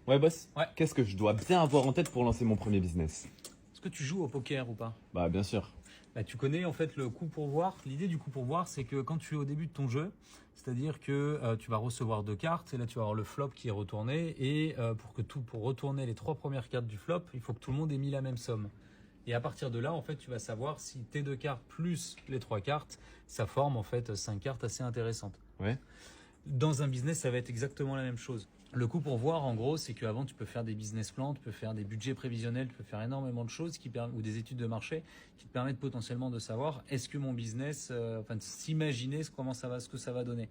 Ouais, boss. Ouais. Qu'est-ce que je dois bien avoir en tête pour lancer mon premier business? Est-ce que tu joues au poker ou pas? Bah, bien sûr. Bah, tu connais en fait le coup pour voir. L'idée du coup pour voir, c'est que quand tu es au début de ton jeu, c'est-à-dire que tu vas recevoir 2 cartes et là tu vas avoir le flop qui est retourné et pour retourner les 3 premières cartes du flop, il faut que tout le monde ait mis la même somme. Et à partir de là, en fait, tu vas savoir si tes 2 cartes plus les 3 cartes, ça forme en fait 5 cartes assez intéressantes. Ouais. Dans un business, ça va être exactement la même chose. Le coup pour voir, en gros, c'est qu'avant, tu peux faire des business plans, tu peux faire des budgets prévisionnels, tu peux faire énormément de choses ou des études de marché qui te permettent potentiellement de savoir est-ce que mon business, enfin, de s'imaginer ce que ça va donner.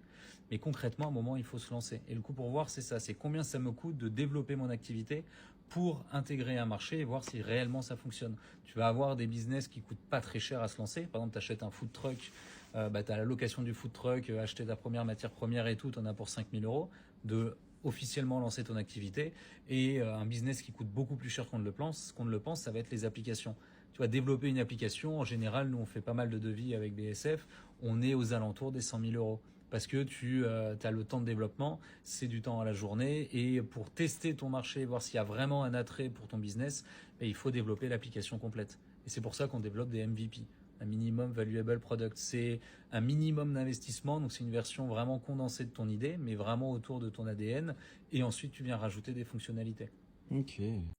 Mais concrètement, à un moment, il faut se lancer. Et le coup pour voir, c'est ça, c'est combien ça me coûte de développer mon activité pour intégrer un marché et voir si réellement ça fonctionne. Tu vas avoir des business qui coûtent pas très cher à se lancer. Par exemple, tu achètes un food truck, tu as la location du food truck, acheter ta première matière première et tout, tu en as pour 5000 euros. De officiellement lancer ton activité et un business qui coûte beaucoup plus cher qu'on ne le pense, ça va être les applications. Tu vas développer une application, en général, nous on fait pas mal de devis avec BSF, on est aux alentours des 100 000 euros. Parce que tu as le temps de développement, c'est du temps à la journée et pour tester ton marché, voir s'il y a vraiment un attrait pour ton business, il faut développer l'application complète. Et c'est pour ça qu'on développe des MVP. Un minimum valuable product. C'est un minimum d'investissement, donc c'est une version vraiment condensée de ton idée, mais vraiment autour de ton ADN. Et ensuite, tu viens rajouter des fonctionnalités. Ok.